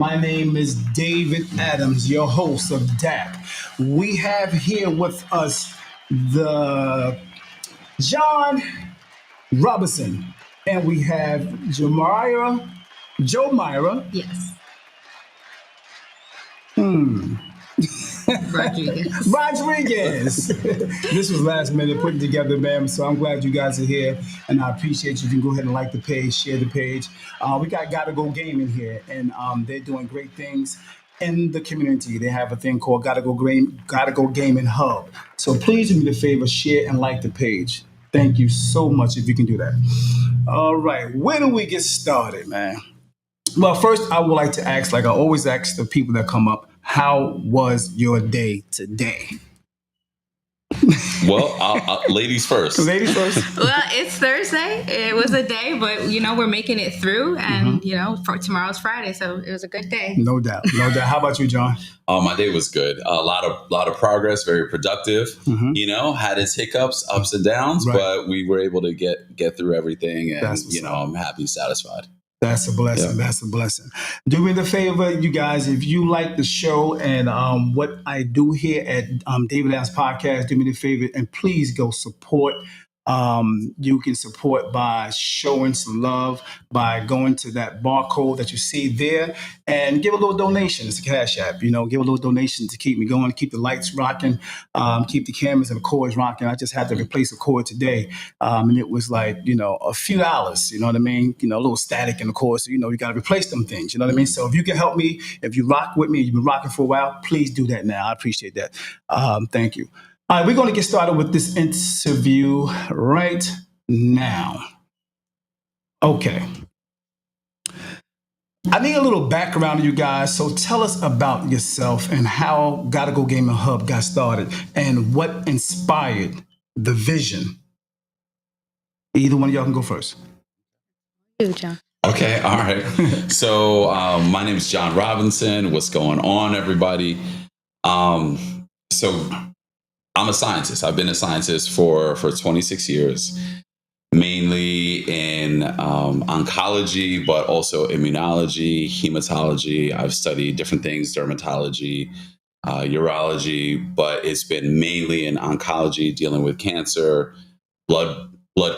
My name is David Adams, your host of D.A.P. We have here with us the Jhon Robinson, and we have Jomayra. Yes. Hmm. Rodriguez. Rodriguez. This was last minute putting together, man. So I'm glad you guys are here, and I appreciate you. You can go ahead and like the page, share the page. We got Gotta Go Gaming here, and they're doing great things in the community. They have a thing called Gotta Go Gaming Hub. So please do me the favor, share and like the page. Thank you so much if you can do that. All right, where do we get started, man? Well, first, I would like to ask, like I always ask the people that come up, how was your day today? Well, ladies first. Ladies first. Well, it's Thursday. It was a day, but we're making it through, and for tomorrow's Friday, so it was a good day. No doubt, no doubt. How about you, Jhon? My day was good. A lot of progress. Very productive. Had its hiccups, ups and downs, Right. but we were able to get through everything, and That's what's up. I'm happy, satisfied. That's a blessing. Yeah. That's a blessing. Do me the favor, you guys, if you like the show and what I do here at David Adams Podcast, do me the favor and please go support. You can support by showing some love, by going to that barcode that you see there and give a little donation. It's a cash app, give a little donation to keep me going, keep the lights rocking, keep the cameras and the cords rocking. I just had to replace a cord today. And it was like, a few dollars, you know what I mean? A little static in the cord. So, you got to replace them things, you know what I mean? So if you can help me, if you rock with me, you've been rocking for a while, please do that now. I appreciate that. Thank you. All right, we're going to get started with this interview right now. Okay. I need a little background of you guys, so tell us about yourself and how Gotta Go Gaming Hub got started and what inspired the vision. Either one of y'all can go first. You, Jhon. Okay, all right. So my name is Jhon Robinson. What's going on, everybody? So I'm a scientist. I've been a scientist for 26 years, mainly in oncology, but also immunology, hematology. I've studied different things, dermatology, urology, but it's been mainly in oncology, dealing with cancer, blood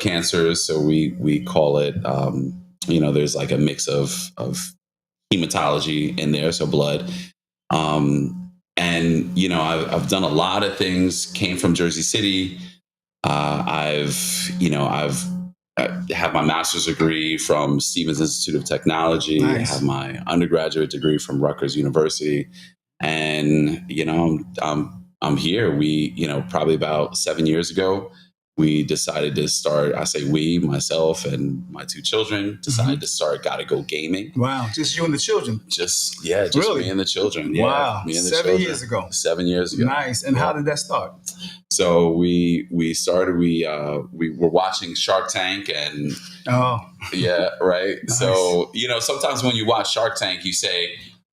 cancers. So we call it, there's like a mix of hematology in there, so blood. And I've done a lot of things. Came from Jersey City. I have my master's degree from Stevens Institute of Technology. Nice. I have my undergraduate degree from Rutgers University, and I'm here. We probably about 7 years ago, we decided to start. I say we, myself and my two children, decided to start Gotta Go Gaming. Wow, just you and the children? Just Really? me and the children. Yeah, Wow, me and the 7 children. years ago. 7 years ago. Nice. And how did that start? So we started. We were watching Shark Tank, and yeah, right. Nice. So sometimes when you watch Shark Tank, you say,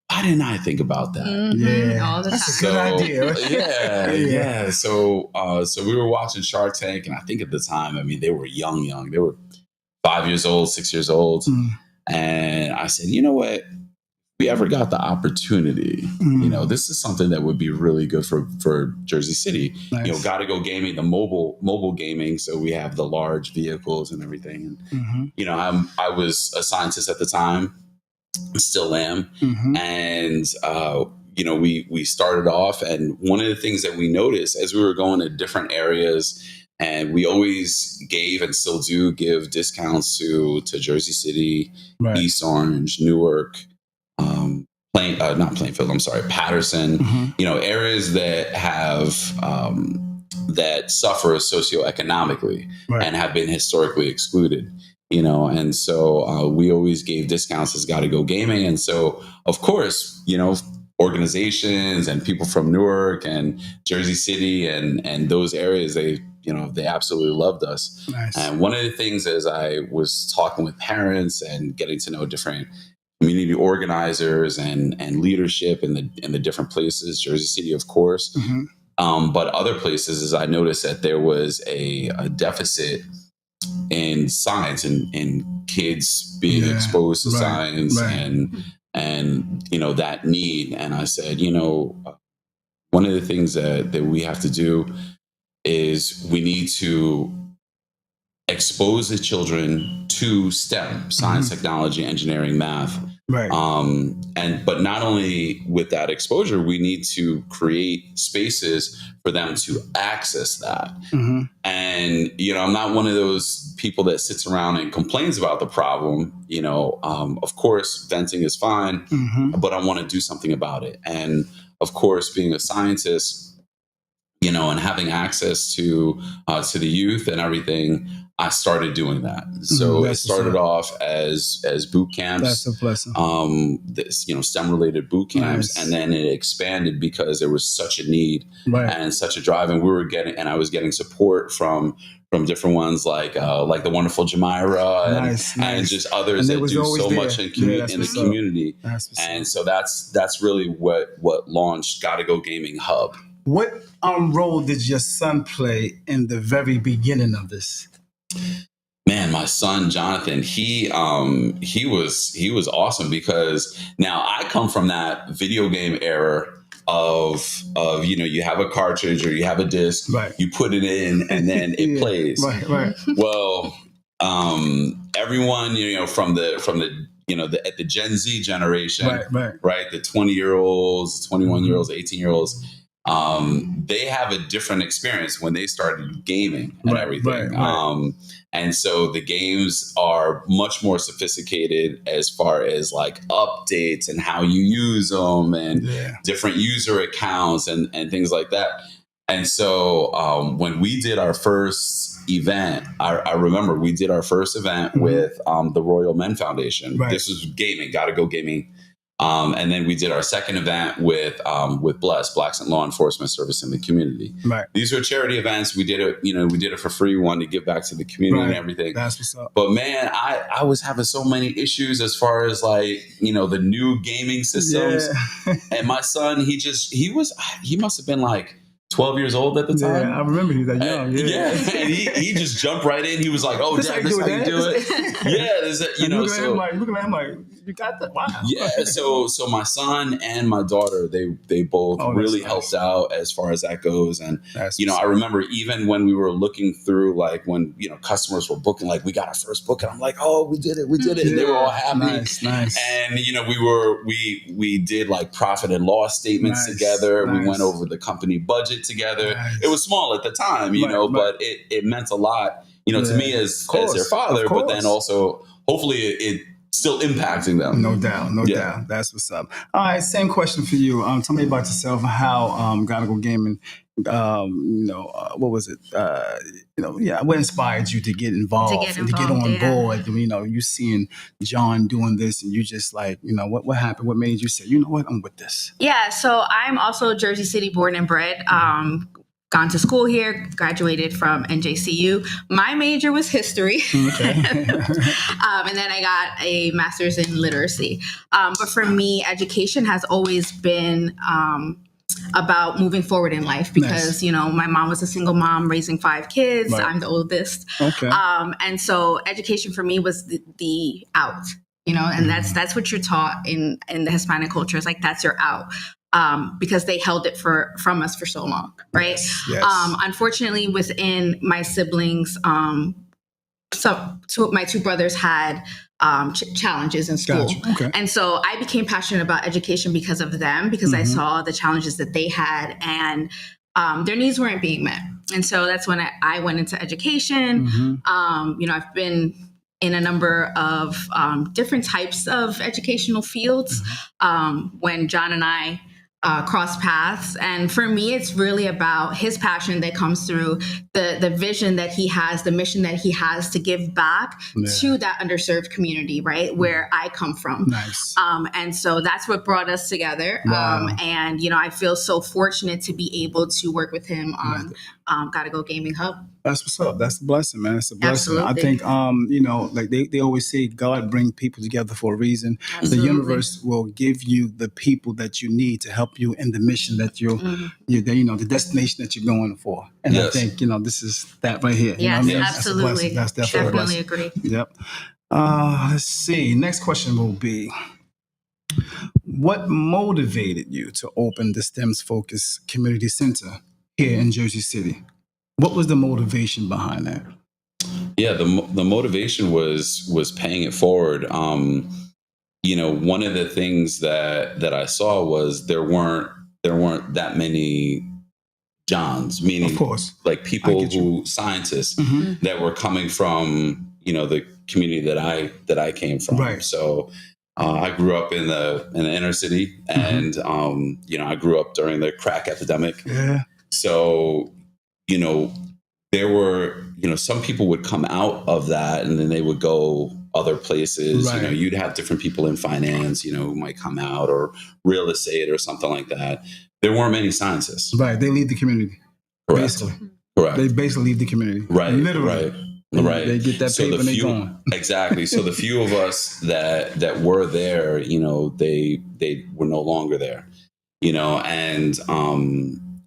"Why didn't I think about that?" Yeah, all the time. that's a good idea. Yeah. So we were watching Shark Tank, and I think at the time, they were young. They were 5 years old, 6 years old, and I said, you know what? If we ever got the opportunity, this is something that would be really good for Jersey City. Nice. Gotta Go Gaming, the mobile gaming. So we have the large vehicles and everything. And I was a scientist at the time, still am, and we started off. And one of the things that we noticed as we were going to different areas, and we always gave and still do give discounts to Jersey City, Right. East Orange, Newark. Not Plainfield, I'm sorry, Patterson, areas that have, that suffer socioeconomically, right, and have been historically excluded, and so we always gave discounts as Gotta Go Gaming. And so, of course, organizations and people from Newark and Jersey City and those areas, they absolutely loved us. Nice. And one of the things as I was talking with parents and getting to know different community organizers and leadership in the different places, Jersey City, of course, but other places, is I noticed that there was a deficit in science and kids being exposed to science, right, and that need. And I said, one of the things that we have to do is we need to expose the children to STEM, science, technology, engineering, math. Right. But not only with that exposure, we need to create spaces for them to access that. And I'm not one of those people that sits around and complains about the problem. Of course, venting is fine, but I want to do something about it. And of course, being a scientist, and having access to the youth and everything, I started doing that. So it started off as boot camps. That's a blessing. STEM related boot camps, and then it expanded because there was such a need and such a drive, and I was getting support from different ones like the wonderful Jomayra and just others that do so much in the community. And so that's really what launched Gotta Go Gaming Hub. What role did your son play in the very beginning of this? Man, my son Jonathan, he was awesome, because now I come from that video game era of you have a cartridge or you have a disc, you put it in and then it plays. Right. Well, everyone from the Gen Z generation, right, the 20-year-olds, 21-year-olds, 18-year-olds. They have a different experience when they started gaming and everything. And so the games are much more sophisticated as far as like updates and how you use them and different user accounts and things like that. And so when we did our first event, I remember we did our first event with the Royal Men Foundation. This was gaming, Gotta Go Gaming. And then we did our second event with BLESS, Blacks in Law Enforcement Service in the Community. These were charity events. We did it, we did it for free, one to give back to the community and everything. That's what's up. But man, I was having so many issues as far as like, the new gaming systems. And my son, he must have been like 12 years old at the time. Yeah, I remember he was that young. And he just jumped right in. He was like, "Oh, Dad, this is how you do it." Looking at him like, you got that? Wow. Yeah. So my son and my daughter, they both really helped out as far as that goes. And I remember even when we were looking through, like when customers were booking, like we got our first book, and I'm like, "Oh, we did it!" And they were all happy. Nice. And we did like profit and loss statements together. We went over the company budget together. It was small at the time, but it meant a lot, to me as their father, but then also hopefully it still impacting them. No doubt. That's what's up. All right, same question for you. Tell me about yourself. How Gotta Go Gaming, what was it? What inspired you to get involved and to get on board? You seeing Jhon doing this, and you just like, what happened? What made you say, you know what, I'm with this? Yeah, so I'm also Jersey City born and bred. Gone to school here, graduated from NJCU. My major was history. Okay. And then I got a master's in literacy. But for me, education has always been about moving forward in life because, my mom was a single mom raising 5 kids. I'm the oldest. Okay. And so education for me was the out, and that's what you're taught in the Hispanic culture. It's like, that's your out. Because they held it from us for so long, right? Yes. Unfortunately, within my siblings, my 2 brothers had challenges in school. Gotcha. Okay. And so I became passionate about education because of them, because I saw the challenges that they had and their needs weren't being met. And so that's when I went into education. I've been in a number of different types of educational fields. When Jhon and I cross paths. And for me, it's really about his passion that comes through the vision that he has, the mission that he has to give back to that underserved community, right? Where I come from. Nice. And so that's what brought us together. Wow. And, I feel so fortunate to be able to work with him on Gotta Go Gaming Hub. That's what's up. That's a blessing, man. It's a blessing. Absolutely. I think, like they always say, God bring people together for a reason. Absolutely. The universe will give you the people that you need to help you in the mission that the destination that you're going for. And I think, this is that right here. Yes, you know what I mean? Absolutely. That's definitely agree. Yep. Let's see. Next question will be, What motivated you to open the STEMS Focus Community Center here in Jersey City? What was the motivation behind that? Yeah, the motivation was paying it forward. One of the things that I saw was there weren't that many Jhons, meaning Of course, like people scientists that were coming from the community that I came from. Right. So I grew up in the inner city, and I grew up during the crack epidemic. Yeah. So there were some people would come out of that, and then they would go other places. Right. You'd have different people in finance who might come out, or real estate or something like that. There weren't many scientists. Right. They leave the community. Correct. Basically. Correct. They basically leave the community. Right. Literally. Right. They get that paper and they gone. Exactly. So the few of us that were there, they were no longer there.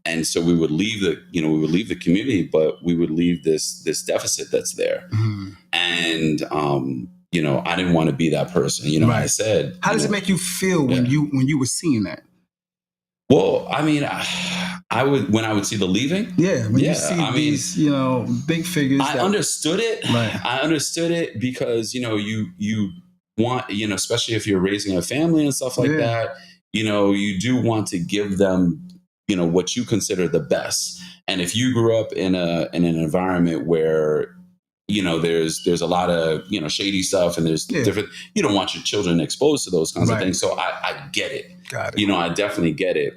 And so we would leave the community, but we would leave this deficit that's there. And I didn't want to be that person. Right. I said, how does it make you feel when you were seeing that? Well, I mean, when I would see the leaving. Yeah, when you see these, big figures. I understood it. Right. I understood it because, you want, especially if you're raising a family and stuff like that, you do want to give them, what you consider the best. And if you grew up in an environment where, there's a lot of, shady stuff, and there's different, you don't want your children exposed to those kinds of things. So I get it. Got it. I definitely get it.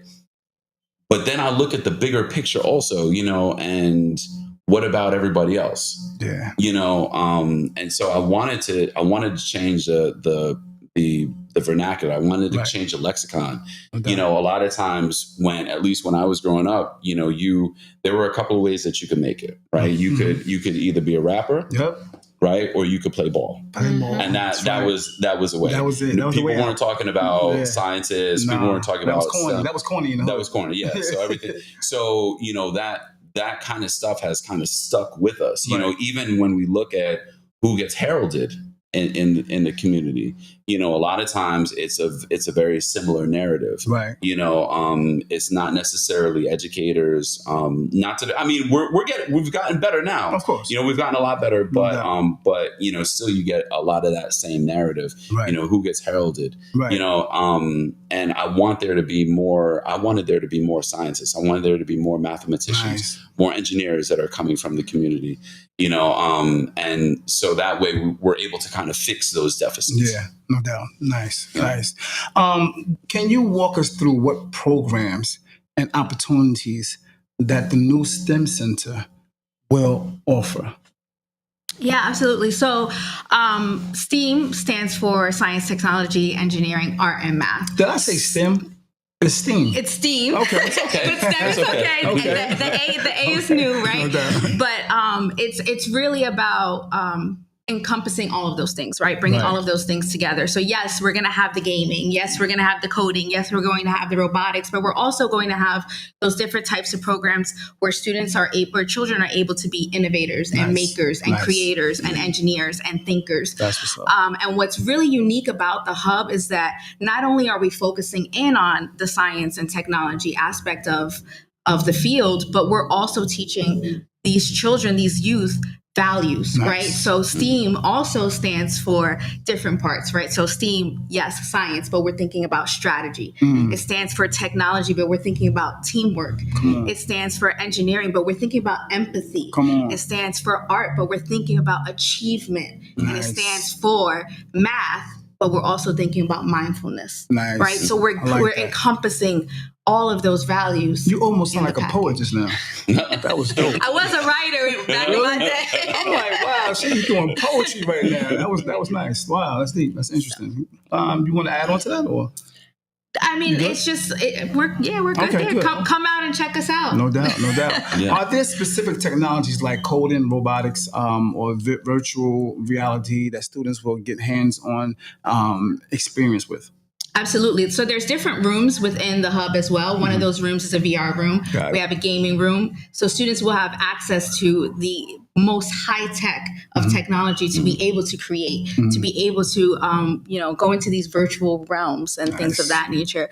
But then I look at the bigger picture also, and what about everybody else? Yeah. And so I wanted to change the vernacular. I wanted to change the lexicon. A lot of times at least when I was growing up, there were a couple of ways that you could make it, right? You could either be a rapper. Yep. Right, or you could play ball, and that was a way. That was it. That was people the way weren't talking about scientists. People weren't talking about corny. That was corny. That was corny. Yeah. So everything. So that kind of stuff has kind of stuck with us. Even when we look at who gets heralded in the community, a lot of times it's a very similar narrative. Right. It's not necessarily educators. We've gotten better now. Of course. We've gotten a lot better, but still you get a lot of that same narrative. Right. Who gets heralded. Right. And I wanted there to be more scientists. I wanted there to be more mathematicians, more engineers that are coming from the community. And so that way we're able to kind of fix those deficits. Yeah, no doubt. Nice. Can you walk us through what programs and opportunities that the new STEM Center will offer? Yeah, absolutely. So STEAM stands for Science, Technology, Engineering, Art, and Math. Did I say STEM? It's STEAM. It's STEAM. Okay, it's okay. But STEM is okay. The A is new, right? No, but it's really about encompassing all of those things, right? Bringing all of those things together. So yes, we're going to have the gaming. Yes, we're going to have the coding. Yes, we're going to have the robotics, but we're also going to have those different types of programs where children are able to be innovators and makers and creators and engineers and thinkers. That's what's up. And what's really unique about the hub is that not only are we focusing in on the science and technology aspect of the field, but we're also teaching these children, these youth, values, right? So STEAM also stands for different parts, right? So STEAM, yes, science, but we're thinking about strategy. It stands for technology, but we're thinking about teamwork. It stands for engineering, but we're thinking about empathy. It stands for art, but we're thinking about achievement. And it stands for math, but we're also thinking about mindfulness, right? So we're encompassing all of those values. You almost sound like a poet just now. That was dope. I was a writer back in my day. I'm like, wow, she's doing poetry right now. That was nice. Wow, that's deep. That's interesting. You want to add on to that, or? I mean, it's just we're good. Okay, good. Come out and check us out. No doubt. Are there specific technologies like coding, robotics, or virtual reality that students will get hands-on experience with? Absolutely. So there's different rooms within the hub as well. One of those rooms is a VR room. We have a gaming room. So students will have access to the most high tech of technology to be able to create, to be able to, go into these virtual realms and things of that nature.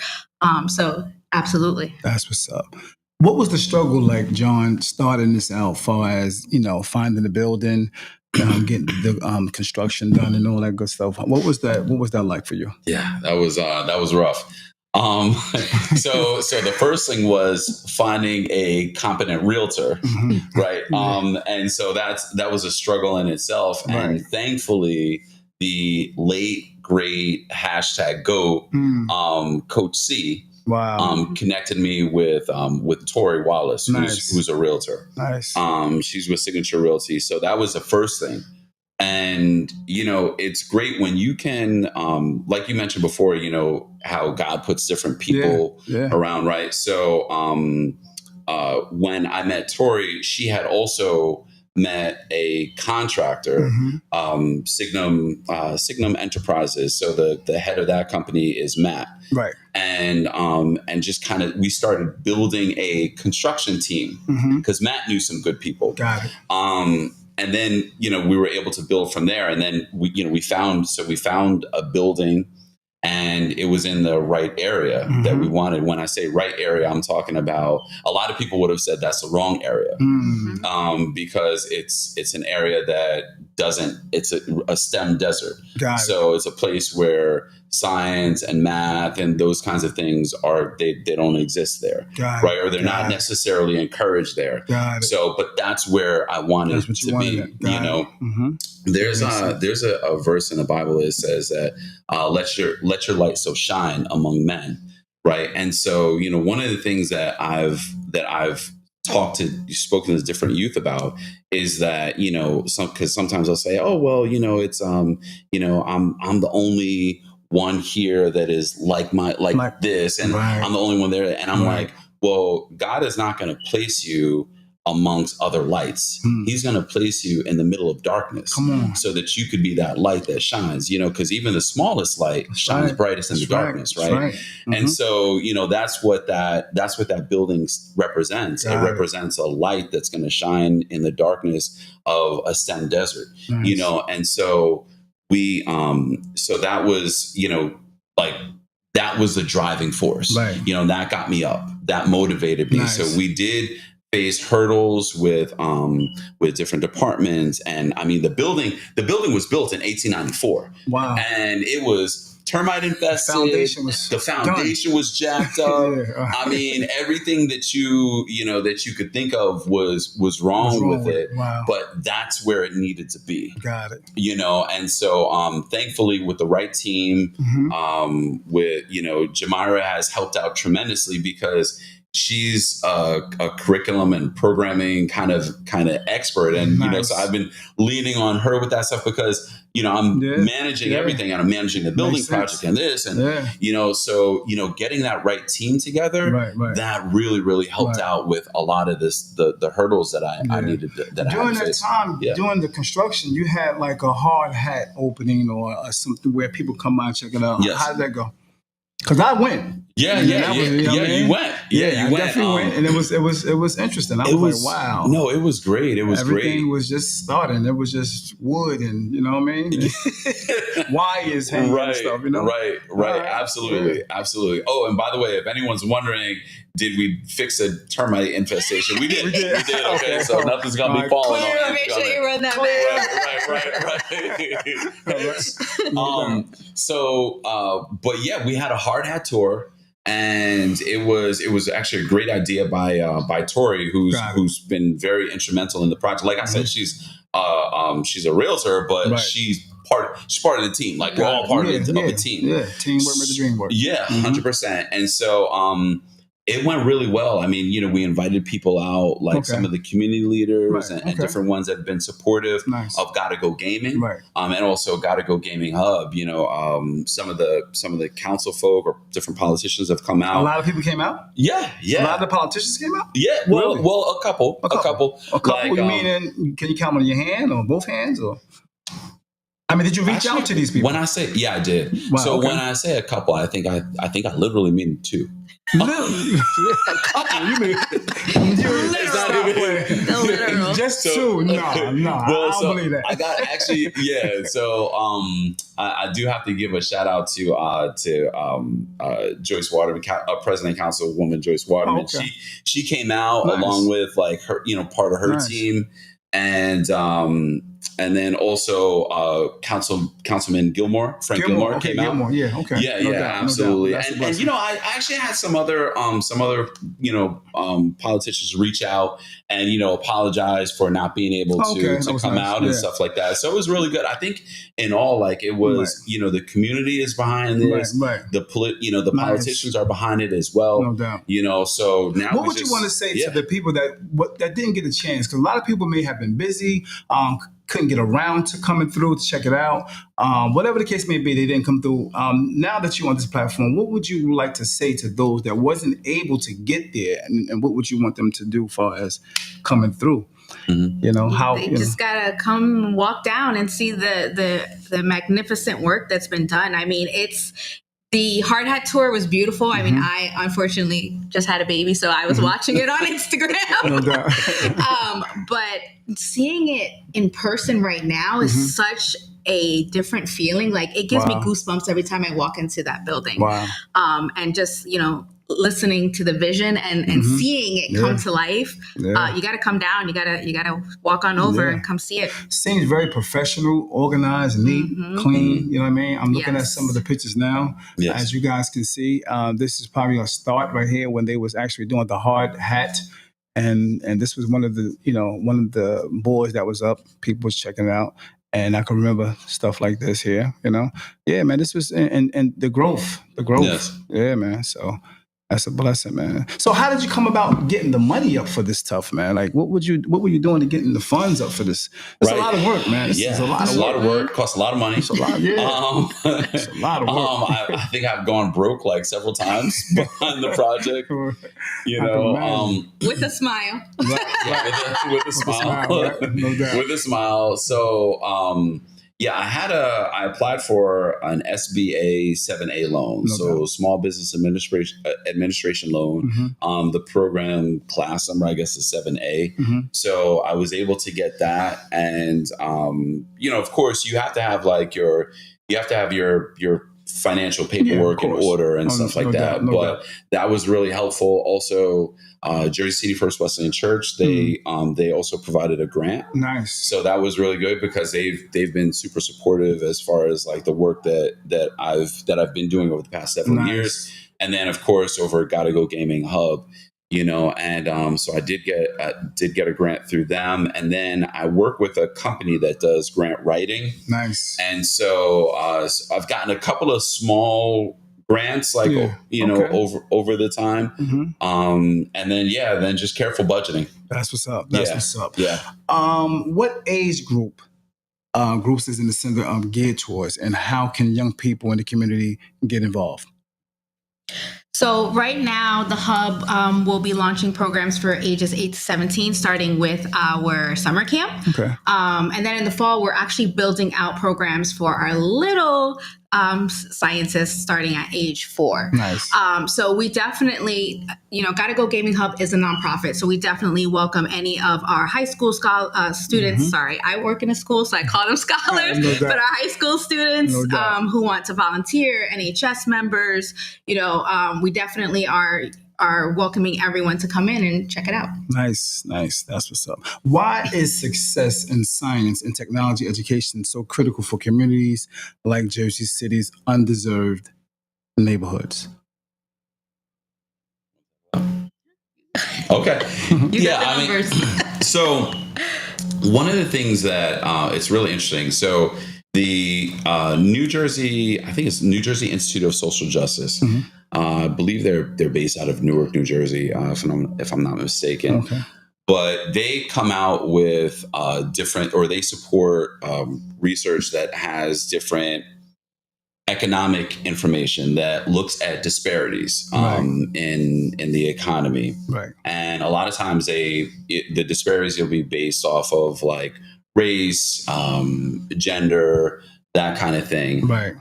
So absolutely. That's what's up. What was the struggle like, Jhon, starting this out, far as finding the building, getting the construction done, and all that good stuff? What was that? What was that like for you? Yeah, that was rough. So the first thing was finding a competent realtor, right? And so that was a struggle in itself. Right. And thankfully, the late great #GOAT, Coach C, connected me with Tori Wallace, who's a realtor. Nice. She's with Signature Realty. So that was the first thing. And, it's great when you can, like you mentioned before, how God puts different people around, right? So when I met Tori, she had also met a contractor, Signum Enterprises. So the head of that company is Matt. Right. And just kind of, we started building a construction team because Matt knew some good people. Got it. And then, we were able to build from there. And then we found a building, and it was in the right area that we wanted. When I say right area, I'm talking about, a lot of people would have said that's the wrong area, because it's an area that it's a STEM desert. So it's a place where science and math and those kinds of things they don't exist there, right? Or they're not necessarily encouraged there. So, but that's where I wanted to be. There's a verse in the Bible that says that let your light so shine among men, right? And so, one of the things that I've spoken to different youth about is that, because sometimes I'll say, oh, well, it's I'm the only one here that is like this, and I'm the only one there, and I'm like, well, God is not going to place you amongst other lights. He's going to place you in the middle of darkness so that you could be that light that shines, because even the smallest light shines brightest in the darkness, right? And so, that's what that building represents. It represents a light that's going to shine in the darkness of a STEM desert, and so so that was, that was the driving force, that got me up, that motivated me. So we did face hurdles with different departments, and I mean the building was built in 1894. Wow. And it was termite infested. The foundation was jacked up. I mean, everything that you could think of was wrong with it. Wow. But that's where it needed to be. Got it. And so thankfully with the right team, with Jomayra has helped out tremendously, because she's a curriculum and programming kind of expert. And, so I've been leaning on her with that stuff, because, I'm managing everything, and I'm managing the building project and this, and, so, getting that right team together, that really, really helped out with a lot of the hurdles that I needed that during I had that time, during the construction, you had like a hard hat opening or something where people come out and check it out. Yes. How did that go? Because I went. You went. I definitely went, and it was interesting. I was like, wow. No, it was great. Everything was just starting. It was just wood, and wires hanging and stuff. Right. Absolutely. Oh, and by the way, if anyone's wondering, did we fix a termite infestation? We did. We did. Okay, so nothing's gonna be falling on you. Make sure you run that back. So, but yeah, we had a hard hat tour. And it was actually a great idea by Tori, who's been very instrumental in the project. Like I said, she's a realtor, but she's part of the team. Like we're all part of the team. Yeah, teamwork makes the dream work. Yeah, 100%. And so it went really well. I mean, we invited people out, like some of the community leaders and different ones that have been supportive of Gotta Go Gaming, and also Gotta Go Gaming Hub. Some of the council folk or different politicians have come out. A lot of people came out. Yeah. A lot of the politicians came out. Yeah, well, a couple. Like, you mean? Can you count on your hand or both hands or? I mean, did you reach out to these people? When I say, yeah, I did. Wow, so okay. when I say a couple, I think I literally mean two. Literally, a couple. You mean The literal. just two? No, Well, I don't believe that. I got actually, yeah. So I do have to give a shout out to Joyce Waterman, President Councilwoman Joyce Waterman. Oh, okay. She came out Nice. along with like her, part of her Nice. team, and then also Councilman Frank Gilmore okay, came out. Gilmore, yeah, okay, Yeah, no yeah, doubt, absolutely. No doubt. And I actually had some other politicians reach out and apologize for not being able to come out and stuff like that. So it was really good. I think in all, like, it was the community is behind this, right. The politicians are behind it as well. No doubt. So now what would you want to say to the people that didn't get a chance? Because a lot of people may have been busy, couldn't get around to coming through to check it out. Whatever the case may be, they didn't come through. Now that you're on this platform, what would you like to say to those that wasn't able to get there, and what would you want them to do as far as coming through? Mm-hmm. How they just gotta come walk down and see the magnificent work that's been done. I mean, the Hard Hat Tour was beautiful. I mean, I unfortunately just had a baby, so I was watching it on Instagram. No doubt. But seeing it in person right now is such a different feeling. Like, it gives me goosebumps every time I walk into that building. Wow. And just, listening to the vision and seeing it come to life. You got to come down. You got to walk on over and come see it. Seems very professional, organized, neat, clean. You know what I mean? I'm looking at some of the pictures now. Yes. As you guys can see, this is probably a start right here when they was actually doing the hard hat. And this was one of the boards that was up. People was checking it out. And I can remember stuff like this here, Yeah, man, this was, and the growth. Yes. Yeah, man. So that's a blessing, man. So how did you come about getting the money up for this stuff, man? Like, what were you doing to getting the funds up for this? It's a lot of work, man. It's a lot of work. Costs a lot of money. It's a lot, it's a lot of work. I think I've gone broke like several times behind the project. With a smile. With a smile. No doubt. With a smile. So I applied for an SBA 7A loan, Small Business Administration loan. The program class number, I guess, is 7A. So I was able to get that, and of course, you have to have like your financial paperwork in order and stuff like that. But that was really helpful. Also, Jersey City First Wesleyan Church, they also provided a grant. Nice. So that was really good because they've been super supportive as far as like the work that I've been doing over the past several years. And then of course over Gotta Go Gaming Hub, so I did get a grant through them, and then I work with a company that does grant writing. Nice. And so I've gotten a couple of small grants, like over the time, and then just careful budgeting. That's what's up. That's what's up. Yeah. What age groups is in the center geared towards, and how can young people in the community get involved? So right now, the Hub will be launching programs for ages 8 to 17, starting with our summer camp. Okay. And then in the fall, we're actually building out programs for our little scientists starting at age 4. Nice. So we definitely, Gotta Go Gaming Hub is a nonprofit. So we definitely welcome any of our high school students. Sorry, I work in a school, so I call them scholars. But our high school students who want to volunteer, NHS members, we definitely are welcoming everyone to come in and check it out. Nice. That's what's up. Why is success in science and technology education so critical for communities like Jersey City's underserved neighborhoods? Okay. So one of the things that it's really interesting. So the New Jersey Institute of Social Justice. I believe they're based out of Newark, New Jersey, if I'm not mistaken. Okay. But they come out with they support research that has different economic information that looks at disparities in the economy. Right. And a lot of times the disparities will be based off of like race, gender, that kind of thing. Right.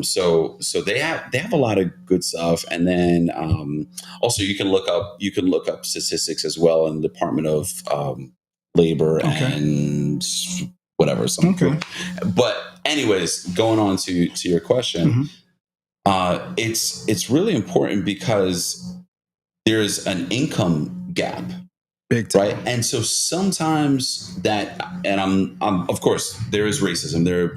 So they have a lot of good stuff. And then also you can look up statistics as well in the Department of Labor and whatever. But anyways, going on to your question, it's really important because there's an income gap. Big time. Right. And so sometimes that, and I'm of course there is racism there,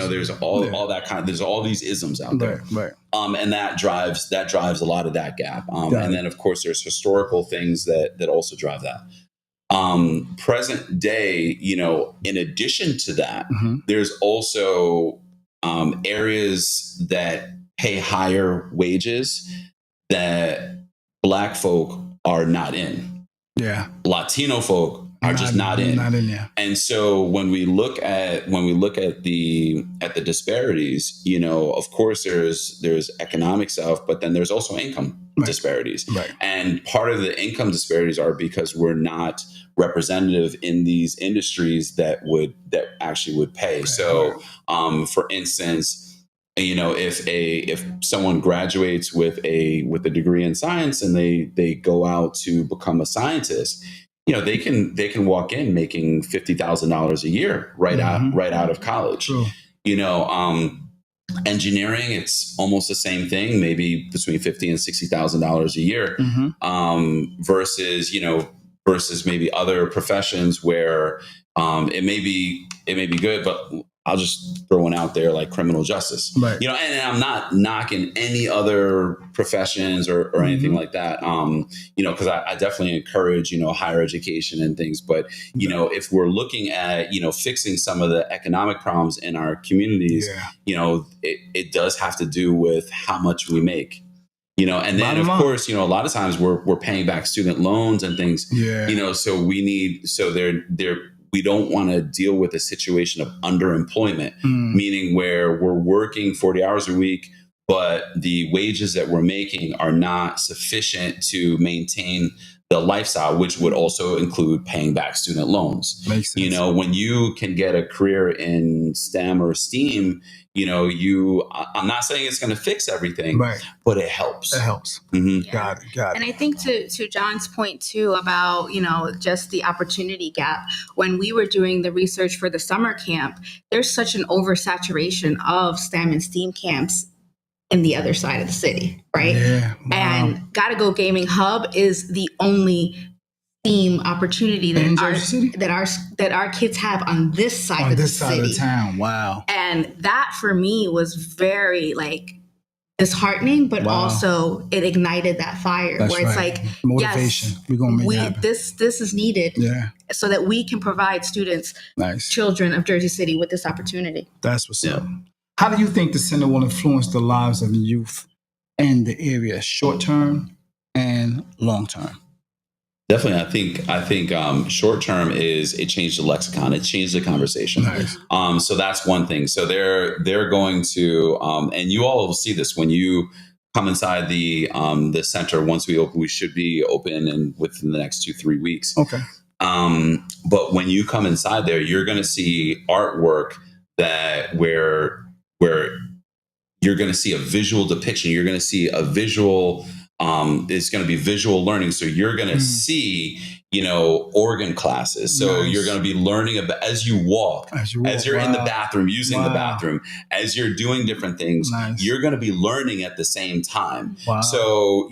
there's all that kind of, there's all these isms out there. Right. And that drives a lot of that gap. And then of course there's historical things that also drive that. Present day, in addition to that, there's also areas that pay higher wages that Black folk are not in. Yeah. Latino folk are just not in. Yeah. And so when we look at the disparities, of course there's economic stuff, but then there's also income disparities. Right. And part of the income disparities are because we're not representative in these industries that actually would pay. Right. So for instance, if someone graduates with a degree in science and they go out to become a scientist, they can walk in making $50,000 a year right out of college. True. Engineering, it's almost the same thing, maybe between $50,000 and $60,000 a year, versus maybe other professions where it may be good, but I'll just throw one out there like criminal justice, right. And I'm not knocking any other professions or anything like that. Cause I definitely encourage, higher education and things, but if we're looking at, fixing some of the economic problems in our communities, it does have to do with how much we make. And then of course, a lot of times we're paying back student loans and things, so we don't want to deal with a situation of underemployment, meaning where we're working 40 hours a week, but the wages that we're making are not sufficient to maintain the lifestyle, which would also include paying back student loans. Makes sense. When you can get a career in STEM or STEAM, I'm not saying it's going to fix everything, but it helps. It helps. Yeah. Got it. And I think to John's point too about, just the opportunity gap, when we were doing the research for the summer camp, there's such an oversaturation of STEM and STEAM camps in the other side of the city, right? Yeah. Wow. And Gotta Go Gaming Hub is the only STEAM opportunity that our kids have on this side of the city. On this side of town. Wow. And that for me was very disheartening, but also it ignited that fire. That's where it's right. Motivation. Yes, we're gonna make it happen. This is needed, so that we can provide students, children of Jersey City, with this opportunity. That's what's up. How do you think the center will influence the lives of the youth in the area, short term and long term? Definitely, I think short term is it changed the lexicon, it changed the conversation. Nice. So that's one thing. So they're going to, and you all will see this when you come inside the center. Once we open, we should be open within the next 2-3 weeks. Okay. But when you come inside there, you're going to see artwork where you're going to see a visual depiction. You're going to see a visual. It's going to be visual learning. So you're going to see, organ classes. So you're going to be learning about as you walk, as you're in the bathroom, using the bathroom, as you're doing different things, you're going to be learning at the same time. Wow. So,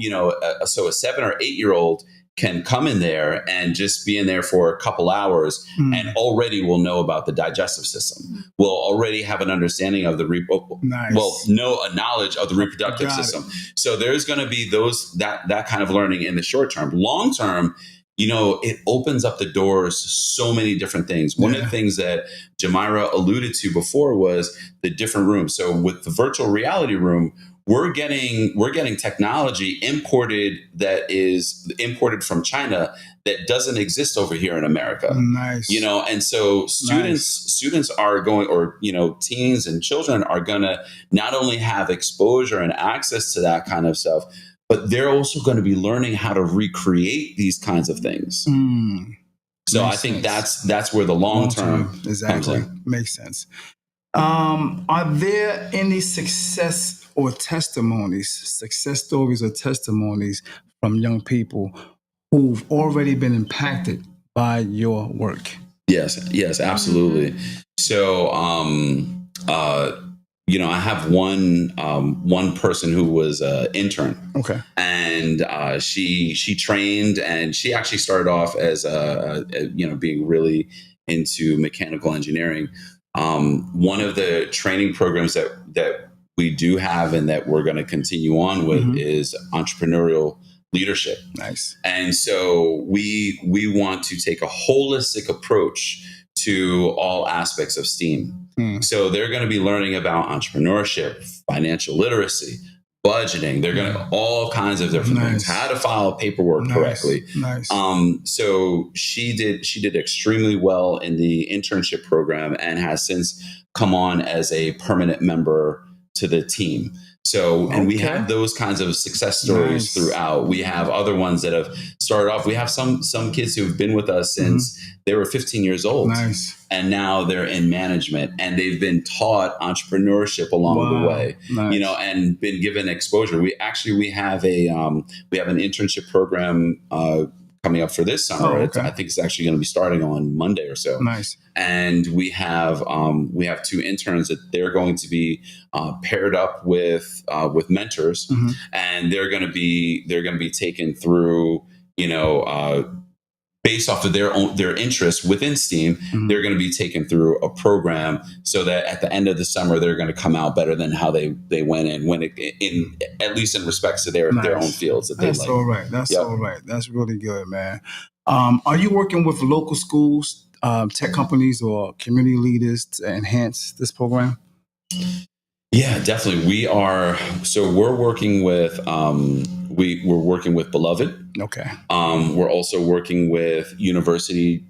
so a 7 or 8 year old can come in there and just be in there for a couple hours and already will know about the digestive system. Will already have an understanding of the a knowledge of the reproductive system. So there's going to be that kind of learning in the short term. Long term, it opens up the doors to so many different things. One of the things that Jomayra alluded to before was the different rooms. So with the virtual reality room, we're getting technology imported that is imported from China that doesn't exist over here in America. Nice. And so students are going, or teens and children are gonna not only have exposure and access to that kind of stuff, but they're also going to be learning how to recreate these kinds of things. So I think that's where the long term exactly comes in. Makes sense. Are there any success stories or testimonies from young people who've already been impacted by your work? Yes, absolutely. So, I have one person who was an intern. Okay. And she trained, and she actually started off as being really into mechanical engineering. One of the training programs that we do have and that we're going to continue on with is entrepreneurial leadership. Nice. And so we want to take a holistic approach to all aspects of STEAM. So they're going to be learning about entrepreneurship, financial literacy, budgeting. They're going to all kinds of different things, how to file paperwork correctly. Nice. So she did extremely well in the internship program and has since come on as a permanent member to the team. So, and we have those kinds of success stories throughout. We have other ones that have started off. We have some kids who have been with us since they were 15 years old. Nice. And now they're in management, and they've been taught entrepreneurship along the way, and been given exposure. We have an internship program coming up for this summer. I think it's actually going to be starting on Monday or so. Nice. And we have 2 interns that they're going to be paired up with mentors, and they're going to be taken through, based off of their interests within STEAM, they're going to be taken through a program so that at the end of the summer they're going to come out better than how they went in at least in respects to their own fields that they like. That's all right. That's all right. That's really good, man. Are you working with local schools, tech companies, or community leaders to enhance this program? Yeah, definitely. We are. So we're working with we're working with Beloved. Okay. We're also working with University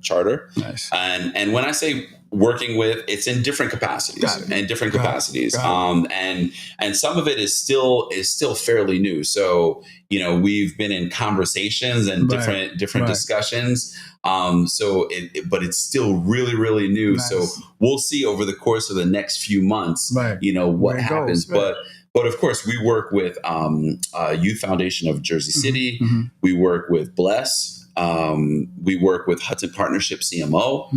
Charter. Nice. And when I say working with, it's in different capacities. And some of it is still fairly new. So we've been in conversations and different discussions. But it's still really, really new. Nice. So we'll see over the course of the next few months, what happens. But of course, we work with Youth Foundation of Jersey City. We work with Bless. We work with Hudson Partnership CMO.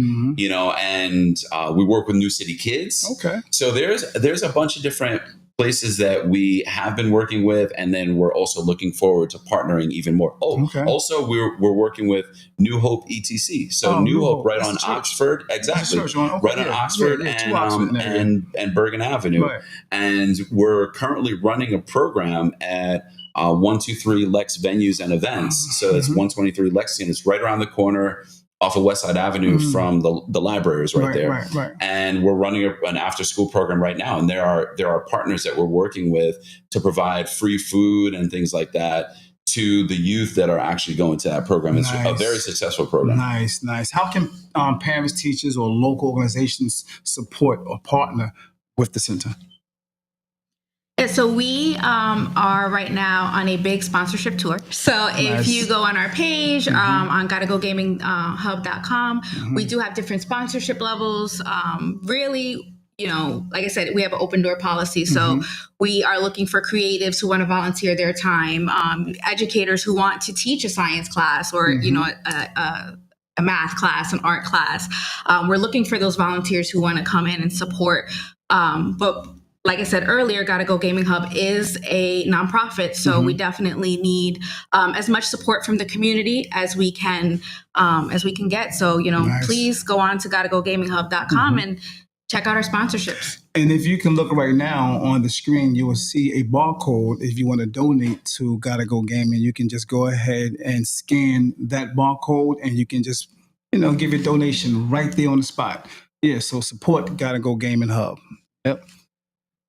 And we work with New City Kids. Okay. So there's a bunch of different places that we have been working with, and then we're also looking forward to partnering even more. Also we're working with New Hope ETC. So New Hope right on Oxford, exactly, right on Oxford and Bergen Avenue. Right. And we're currently running a program at 123 Lex Venues and Events. So that's 123 Lexington. It's right around the corner off of West Side Avenue from the libraries right there. Right. And we're running an after-school program right now. And there are partners that we're working with to provide free food and things like that to the youth that are actually going to that program. It's a very successful program. Nice. How can parents, teachers, or local organizations support or partner with the center? Yeah, so we are right now on a big sponsorship tour. So if you go on our page on GottaGoGamingHub.com, we do have different sponsorship levels. Really, like I said, we have an open door policy. So we are looking for creatives who want to volunteer their time, educators who want to teach a science class or, a math class, an art class. We're looking for those volunteers who want to come in and support. But like I said earlier, Gotta Go Gaming Hub is a nonprofit, so we definitely need as much support from the community as we can get. So, please go on to GottaGoGamingHub.com and check out our sponsorships. And if you can look right now on the screen, you will see a barcode. If you want to donate to Gotta Go Gaming, you can just go ahead and scan that barcode, and you can just, give your donation right there on the spot. Yeah, so support Gotta Go Gaming Hub. Yep.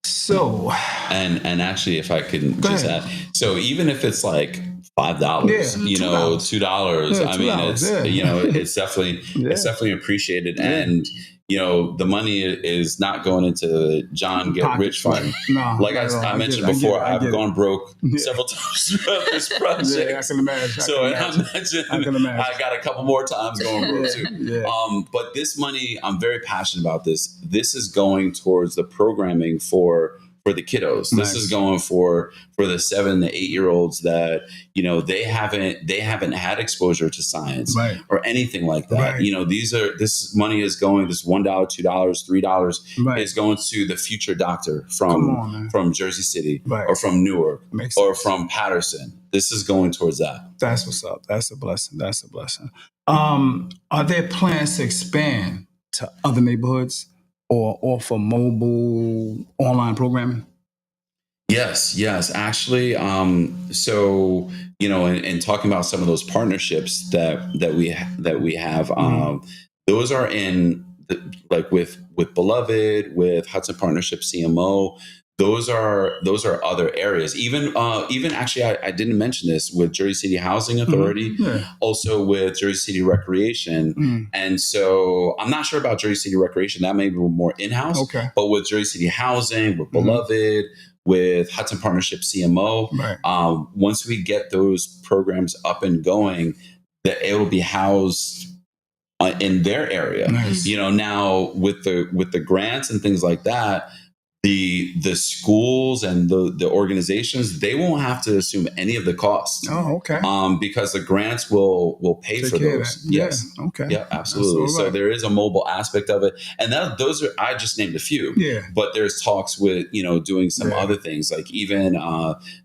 So, and actually, if I could just add, so even if it's like $5, Yeah, $2. Yeah, I mean, $2. it's, Yeah. it's definitely appreciated. Yeah. And, the money is not going into the Jhon Get Rich Pockets, right. Fund. No, Like not at all. I I get mentioned it, I get before, it, I I've get it. gone broke Yeah. several times throughout this project. Yeah, I can imagine. So I can imagine. I got a couple more times going broke too. Yeah. But this money, I'm very passionate about this. This is going towards the programming for the kiddos. Nice. This is going for the 7 to 8-year-olds that they haven't had exposure to science Right. or anything like that. Right. This money is going, this $1, $2, $3 Right. is going to the future doctor Come on, man. from Jersey City Right. or from Newark Makes or sense. from Patterson. This is going towards that. That's what's up. That's a blessing. That's a blessing. Are there plans to expand to other neighborhoods or offer mobile online programming? Yes. Actually, so in talking about some of those partnerships that we have, those are in like with Beloved, with Hudson Partnership CMO. Those are other areas. Even actually, I didn't mention this with Jersey City Housing Authority, also with Jersey City Recreation, and so I'm not sure about Jersey City Recreation. That may be more in-house. Okay. But with Jersey City Housing, with Beloved, with Hudson Partnership CMO, right. Once we get those programs up and going, that it will be housed in their area. Nice. Now with the grants and things like that, the schools and the organizations, they won't have to assume any of the costs. Oh, okay. Because the grants will pay for those. Yes. Yeah. Okay. Yeah, absolutely. Right. So there is a mobile aspect of it, and those are, I just named a few. Yeah. But there's talks with doing some other things, like even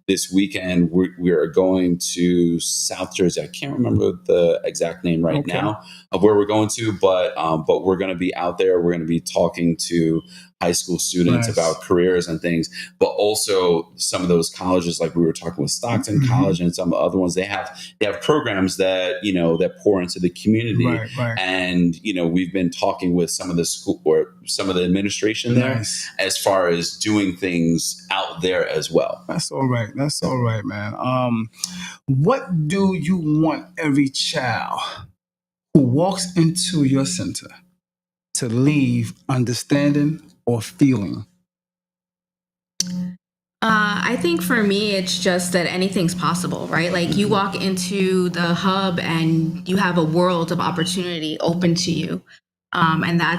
this weekend we are going to South Jersey. I can't remember the exact name right now of where we're going to, but we're going to be out there. We're going to be talking to high school students about careers and things, but also some of those colleges, like we were talking with Stockton College and some other ones, they have programs that that pour into the community, right. And we've been talking with some of the school or some of the administration there as far as doing things out there as well. That's all right. That's all right, man. What do you want every child who walks into your center to leave understanding or feeling? I think for me, it's just that anything's possible, right? Like you walk into the hub and you have a world of opportunity open to you. And I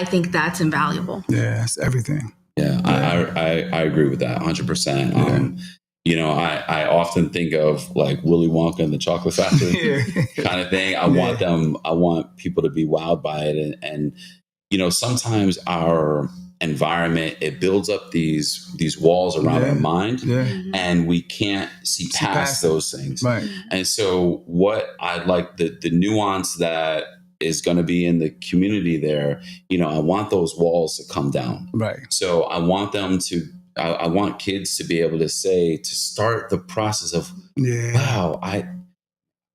think that's invaluable. Yeah, it's everything. Yeah, I agree with that 100%. I often think of like Willy Wonka and the Chocolate Factory kind of thing. I want people to be wowed by it. And sometimes our environment, it builds up these walls around our mind, and we can't see past those things. Right. And so what I like, the nuance that is going to be in the community there, I want those walls to come down. Right. So I want I want kids to be able to start the process of, wow,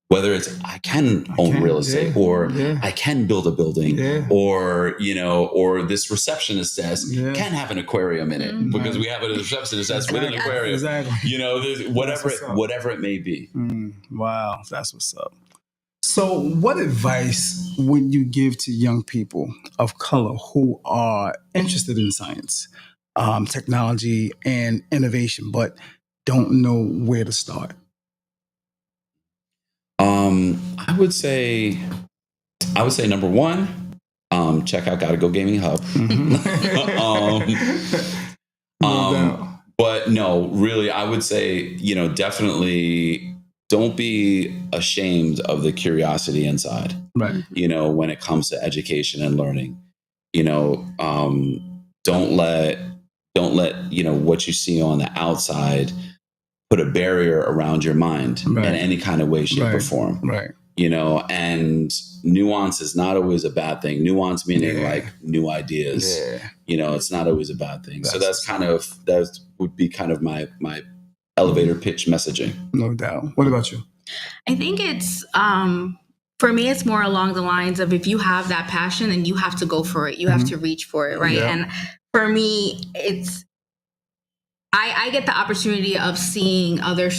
whether it's I can own real estate, or I can build a building, or or this receptionist desk can have an aquarium in it, because we have a receptionist desk with an aquarium. Exactly. Whatever it may be. Wow, that's what's up. So, what advice would you give to young people of color who are interested in science, technology, and innovation, but don't know where to start? I would say number one, check out Gotta Go Gaming Hub. But no, really, I would say, definitely don't be ashamed of the curiosity inside. Right. When it comes to education and learning, don't let what you see on the outside put a barrier around your mind in any kind of way, shape, or form. Right. And nuance is not always a bad thing. Nuance meaning like new ideas. It's not always a bad thing. So that would be kind of my elevator pitch messaging. No doubt. What about you? I think it's for me, it's more along the lines of, if you have that passion, and you have to go for it. You have to reach for it, right? And for me, it's I get the opportunity of seeing other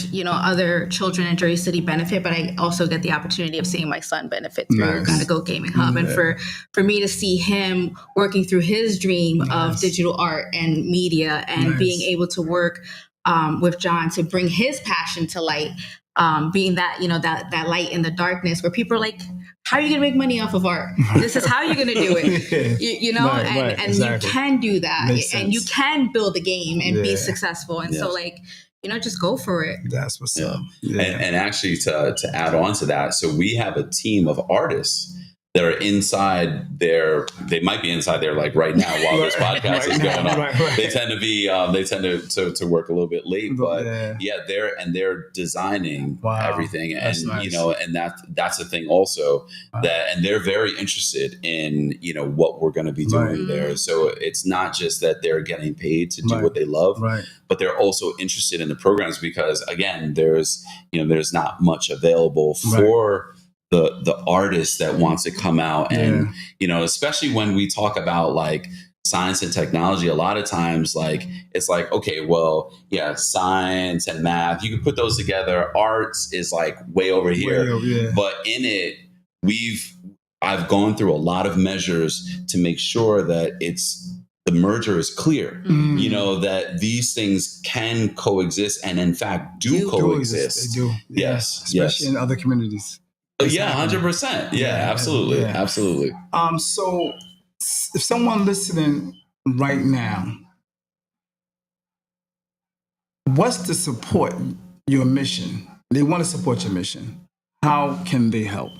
children in Jersey City benefit, but I also get the opportunity of seeing my son benefit through Gotta Go Gaming Hub, and for me to see him working through his dream of digital art and media, and being able to work with Jhon to bring his passion to light, being that that light in the darkness, where people are like, how are you going to make money off of art? This is how you're going to do it, you can do that, and you can build a game and be successful. And so, just go for it. That's what's up. Yeah. And actually, to add on to that, so we have a team of artists that are inside there. They might be inside there like right now while this podcast is going on. They tend to be to work a little bit late, but they're designing everything, and and that's the thing also, and they're very interested in what we're going to be doing there. So it's not just that they're getting paid to do what they love, but they're also interested in the programs, because again, there's not much available for the artist that wants to come out, and especially when we talk about like science and technology, a lot of times it's like, okay, well, science and math, you can put those together. Arts is like way over here, but in it, I've gone through a lot of measures to make sure that the merger is clear, that these things can coexist, and in fact do coexist. They do. Yes. Especially in other communities. Yeah, 100%. Yeah, absolutely. Absolutely. So if someone listening right now wants to support your mission, they want to support your mission, how can they help?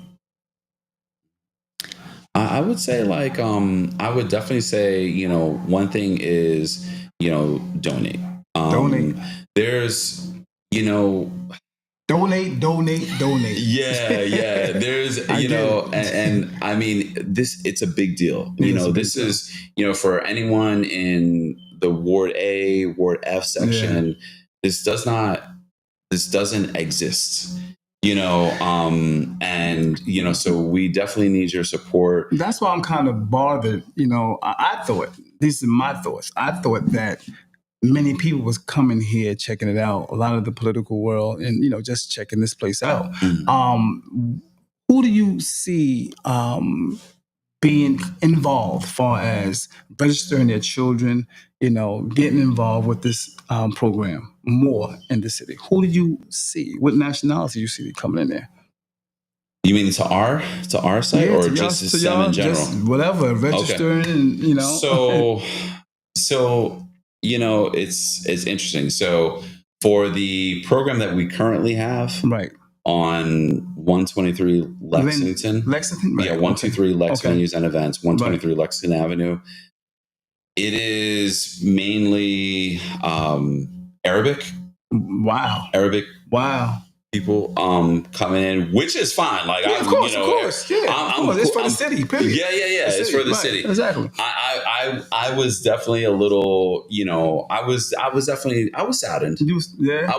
I would say I would definitely say, one thing is, donate. Donate. There's, Donate. Yeah. There's, and I mean, it's a big deal. This is, for anyone in the Ward A, Ward F section, this doesn't exist. So we definitely need your support. That's why I'm kind of bothered. I thought, these are my thoughts. I thought that many people was coming here, checking it out, a lot of the political world, and, just checking this place out. Mm-hmm. Who do you see being involved, far as registering their children, getting involved with this program more in the city? Who do you see? What nationality do you see coming in there? You mean to our site, or just to STEM in general? Just whatever, registering, and So it's interesting. So for the program that we currently have, on 123 Lexington, right? 123 Lex Venues and Events, 123 Lexington Avenue. It is mainly Arabic. Wow. People coming in, which is fine. Of course. It's for the city, period. Yeah. It's for the city. Exactly. I was definitely a little, I was saddened. I was saddened. Yeah.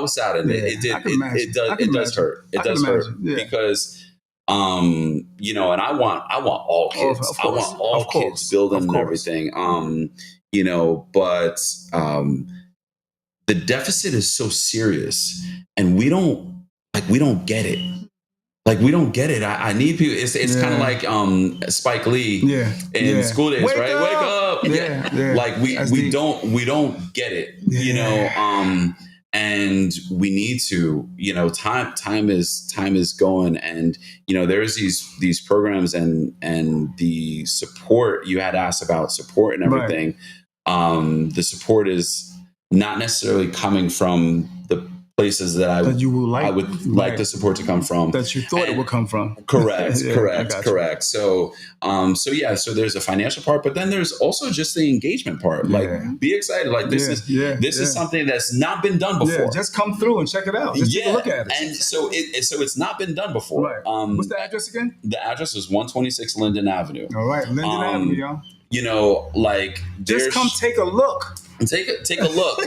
It does hurt. It does hurt because, and I want all kids. I want all kids building and everything. But the deficit is so serious, and we don't get it. We don't get it. I need people. It's kind of like Spike Lee in School Days, Wake up. We don't get it, and we need to, time is going, and, there's these programs and the support. You had asked about support and everything. The support is not necessarily coming from the places that I would like the support to come from, that you thought it would come from. Correct. So there's a financial part, but then there's also just the engagement part. Be excited. This is something that's not been done before. Just come through and check it out. Just take a look at it. And so it's not been done before. Right. What's the address again? The address is 126 Linden Avenue. All right, Linden Avenue, y'all. Just come take a look. Take a look.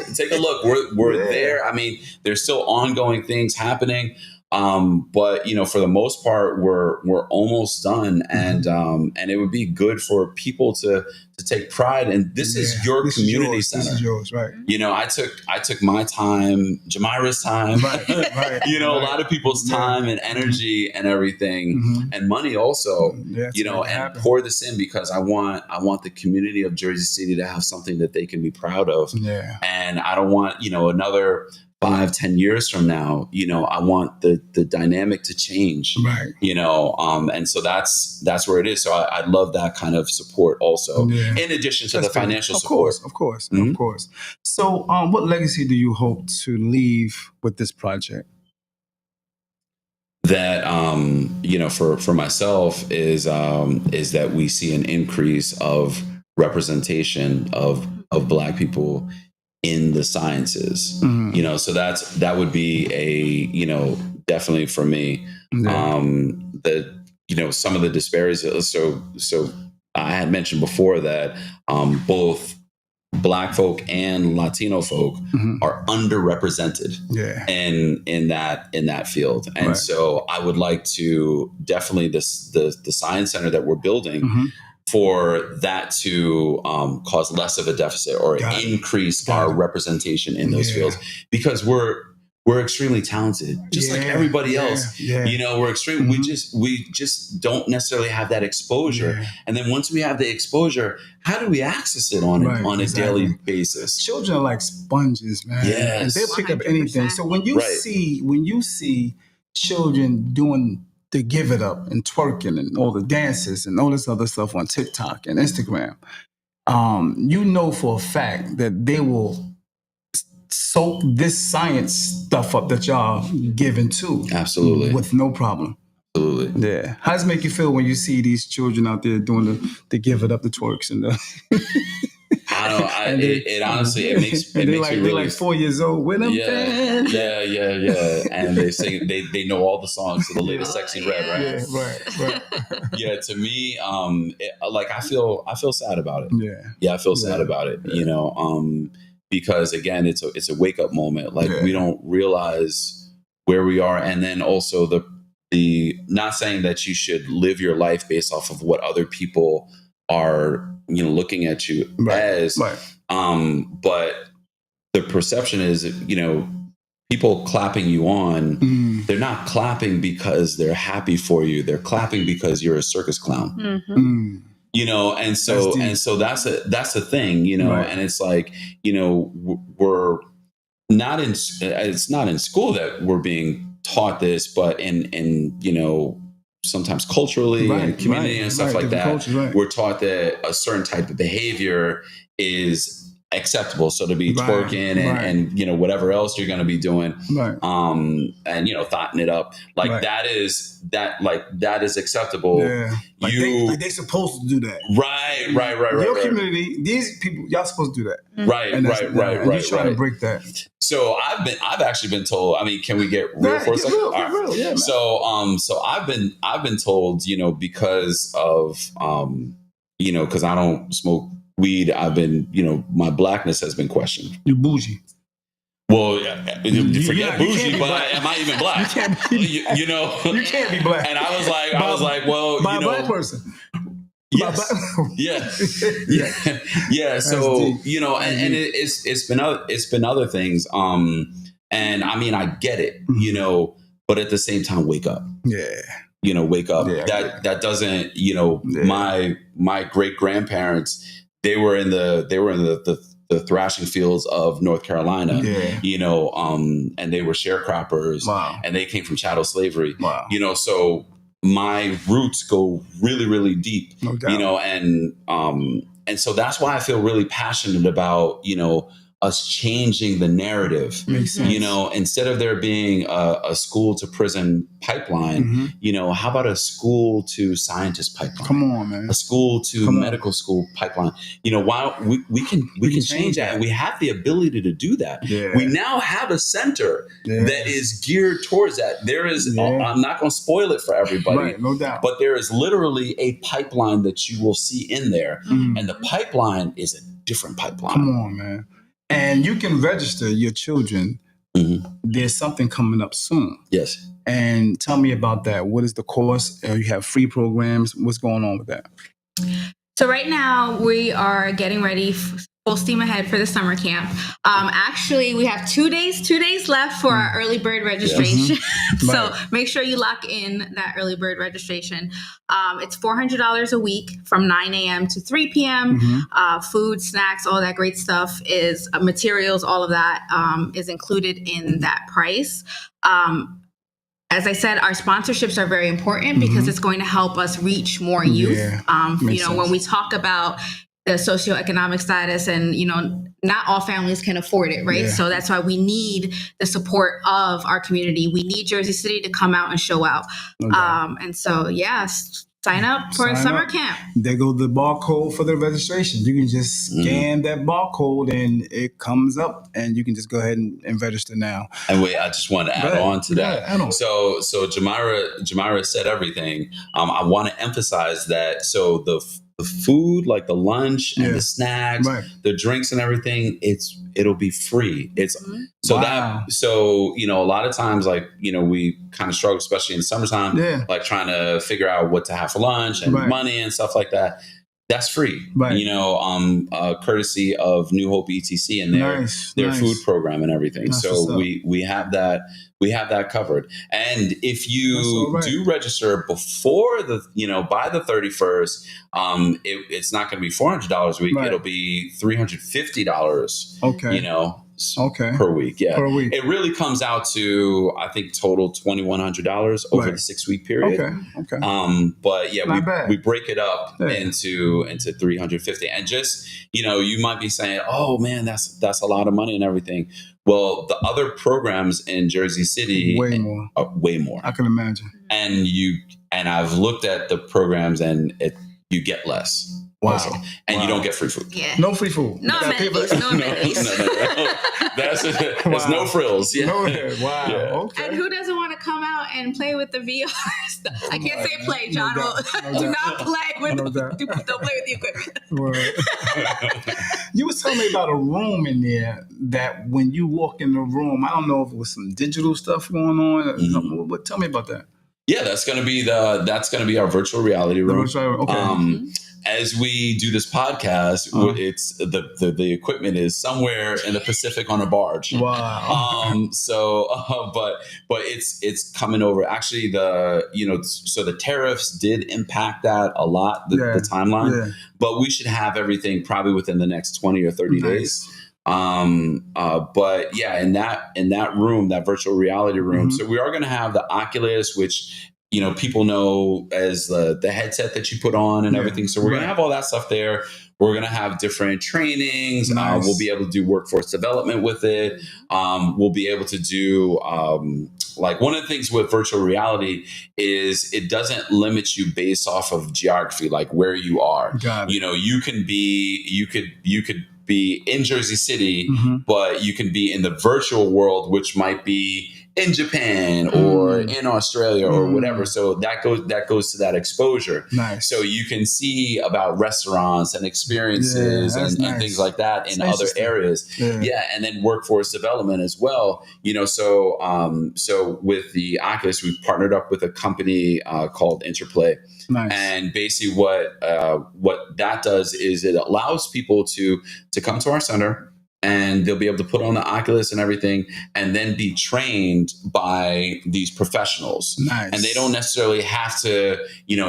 We're there. I mean, there's still ongoing things happening. But for the most part, we're almost done, and it would be good for people to take pride. And this is your community center. This is yours, right? I took my time, Jomayra's time, right. A lot of people's time and energy and everything, and money also. And pour this in because I want the community of Jersey City to have something that they can be proud of. Yeah. And I don't want another 5-10 years from now, I want the dynamic to change, right? And so that's where it is. So I love that kind of support also, in addition to the financial support. Of course. So, what legacy do you hope to leave with this project? That for myself is that we see an increase of representation of Black people in the sciences. So that would be a definitely for me. Some of the disparities. So I had mentioned before that both Black folk and Latino folk are underrepresented in that field. And so I would like to definitely the science center that we're building for that to cause less of a deficit or increase our representation in those fields, because we're extremely talented, just like everybody else. We're extreme. We just don't necessarily have that exposure. And then once we have the exposure, how do we access it on a daily basis? Children are like sponges, man. Yes. And they'll pick up anything. So when you see children doing the give it up and twerking and all the dances and all this other stuff on TikTok and Instagram, for a fact that they will soak this science stuff up that y'all giving to. Absolutely. With no problem. Absolutely. Yeah. How does it make you feel when you see these children out there doing the give it up, the twerks and the... I don't know. It honestly, it makes me really... They're like 4 years old with them. Yeah. And they sing, they know all the songs to the latest Sexy Red, right? Yeah, right. Yeah, to me, I feel sad about it. Yeah, I feel sad about it. Because again, it's a wake up moment. We don't realize where we are, and then also the not saying that you should live your life based off of what other people are looking at you as, but the perception is people clapping you on, they're not clapping because they're happy for you. They're clapping because you're a circus clown. And so that's a thing, and it's like, we're not it's not in school that we're being taught this, but in sometimes culturally and community and stuff like that, cultures, we're taught that a certain type of behavior is acceptable. So to be twerking and whatever else you're going to be doing, and thotting it up, that is acceptable. They're supposed to do that. Right. Your community, these people, y'all supposed to do that. Right. And you're trying to break that. So I've actually been told. I mean, can we get real for a second? Get real, yeah. Man. So I've been told, because of because I don't smoke weed, I've been, my Blackness has been questioned. You're bougie. Well, forget bougie, but am I even Black? You can't be Black. And I was like, well, by a Black person. Yes. Yeah. So, and it's been other things. And I mean, I get it, but at the same time, wake up. Yeah. Wake up. That doesn't, my great grandparents, they were in the thrashing fields of North Carolina, and they were sharecroppers, and they came from chattel slavery, so my roots go really, really deep, no doubt. And so that's why I feel really passionate about, us changing the narrative. Makes sense. Instead of there being a school to prison pipeline, how about a school to scientist pipeline? Come on, man. A school to medical school pipeline. Why we can change that, and we have the ability to do that. Yeah. We now have a center that is geared towards that. There is, I'm not going to spoil it for everybody, right, no doubt, but there is literally a pipeline that you will see in there, and the pipeline is a different pipeline. Come on, man. And you can register your children. There's something coming up soon. Yes. And tell me about that. What is the course? You have free programs. What's going on with that? So right now we are getting ready full steam ahead for the summer camp. Actually, we have 2 days left for our early bird registration. Mm-hmm. So make sure you lock in that early bird registration. It's $400 a week from 9 a.m. to 3 p.m. Mm-hmm. Food, snacks, all that great stuff is materials. All of that is included in that price. As I said, our sponsorships are very important because it's going to help us reach more youth. When we talk about the socioeconomic status and, not all families can afford it, right? Yeah. So that's why we need the support of our community. We need Jersey City to come out and show out. And so, sign up for a summer camp. There goes the barcode for the registration. You can just scan that barcode and it comes up and you can just go ahead and register now. And wait, I just want to add on to that. Add on. So Jomayra said everything. I want to emphasize that. So the food, like the lunch and the snacks, the drinks and everything, it'll be free. It's so a lot of times, we kind of struggle, especially in the summertime, like trying to figure out what to have for lunch and money and stuff like that. That's free, courtesy of New Hope ETC and their food program and everything. So we have that. We have that covered. And if you do register before by the 31st, it's not going to be $400 a week. It'll be $350. Per week. Yeah. Per week. It really comes out to, I think, total $2,100 over the 6-week period. Okay. But we break it up into $350. And just, you might be saying, oh man, that's a lot of money and everything. Well, the other programs in Jersey City way more. I can imagine. And I've looked at the programs and you get less. Wow. Also. And you don't get free food. Yeah. No free food. No amenities. No amenities. There's no frills. Yeah. Wow. Yeah. Okay. And who doesn't want to come out and play with the VR stuff? I can't say play, Jhon. Do not play with don't play with the equipment. You was telling me about a room in there that when you walk in the room, I don't know if it was some digital stuff going on. But tell me about that. Yeah, that's gonna be our virtual reality room. Okay. As we do this podcast, it's the equipment is somewhere in the Pacific on a barge. Wow. But it's coming over. Actually, so the tariffs did impact that a lot, the timeline. Yeah. But we should have everything probably within the next 20 or 30 days. But yeah, in that room, that virtual reality room. So we are going to have the Oculus, which people know as the headset that you put on and everything. So we're going to have all that stuff there. We're going to have different trainings. Nice. We'll be able to do workforce development with it. We'll be able to do one of the things with virtual reality is it doesn't limit you based off of geography, like where you are. Got it. You could be in Jersey City, but you can be in the virtual world, which might be in Japan or in Australia or whatever. So that goes to that exposure. Nice. So you can see about restaurants and experiences and things like that in other areas. Yeah. And then workforce development as well. So with the Oculus, we've partnered up with a company called Interplay. Nice. And basically what that does is it allows people to come to our center, and they'll be able to put on the Oculus and everything and then be trained by these professionals. Nice. And they don't necessarily have to,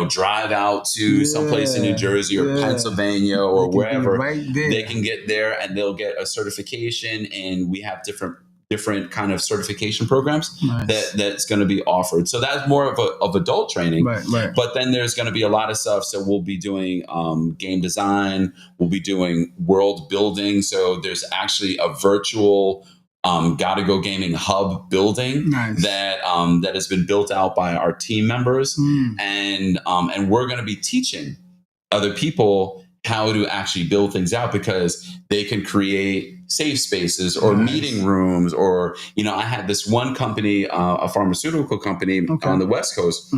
drive out to someplace in New Jersey or Pennsylvania or wherever. They can get there and they'll get a certification, and we have different kind of certification programs that's going to be offered. So that's more of adult training. Right. But then there's going to be a lot of stuff. So we'll be doing game design. We'll be doing world building. So there's actually a virtual Gotta Go Gaming hub building that has been built out by our team members. And we're going to be teaching other people how to actually build things out, because they can create safe spaces or meeting rooms, or, I had this one company, a pharmaceutical company on the West Coast,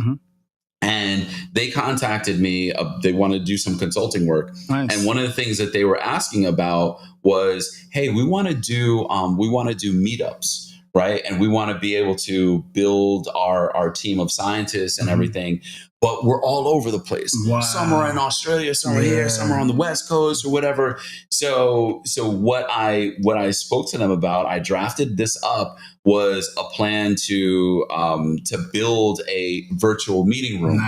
and they contacted me. They wanted to do some consulting work. Nice. And one of the things that they were asking about was, hey, we want to do meetups. right? And we want to be able to build our team of scientists and everything. But we're all over the place. Wow. Some are in Australia, some are here, some are on the West Coast or whatever. So what I spoke to them about, I drafted this up, was a plan to build a virtual meeting room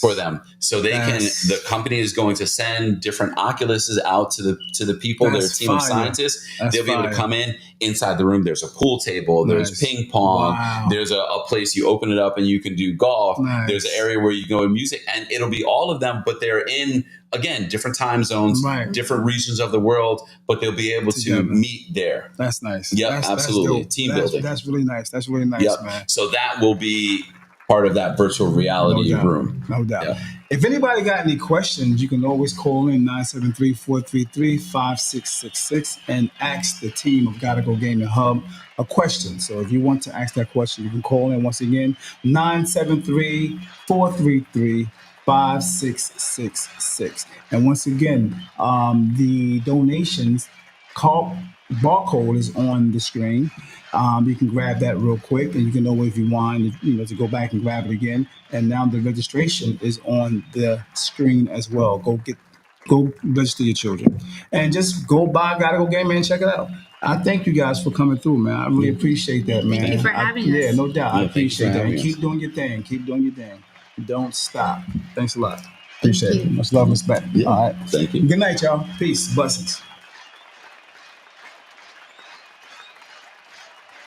for them, so they can. The company is going to send different Oculuses out to the people, their team of scientists. They'll be able to come in. Inside the room, there's a pool table, there's ping pong, there's a place you open it up and you can do golf. There's an area where you go in music, and it'll be all of them, but they're in, again, different time zones, different regions of the world, but they'll be able to meet there. That's nice. Yep, absolutely. Team building. That's really nice. That's really nice, man. So that will be part of that virtual reality room. No doubt. Yeah. If anybody got any questions, you can always call in 973-433-5666 and ask the team of Gotta Go Gaming Hub a question. So if you want to ask that question, you can call in once again, 973-433-5666. And once again, the donations barcode is on the screen. You can grab that real quick, and you can know if you want, to go back and grab it again. And now the registration is on the screen as well. Go register your children, and just go by Gotta Go Gaming and check it out. I thank you guys for coming through, man. I really appreciate that, man. Thank you for having us. Yeah, no doubt. I appreciate that. And keep doing your thing. Keep doing your thing. Don't stop. Thanks a lot. Appreciate it. Much love, respect. Yeah. All right. Thank you. Good night, y'all. Peace. Blessings.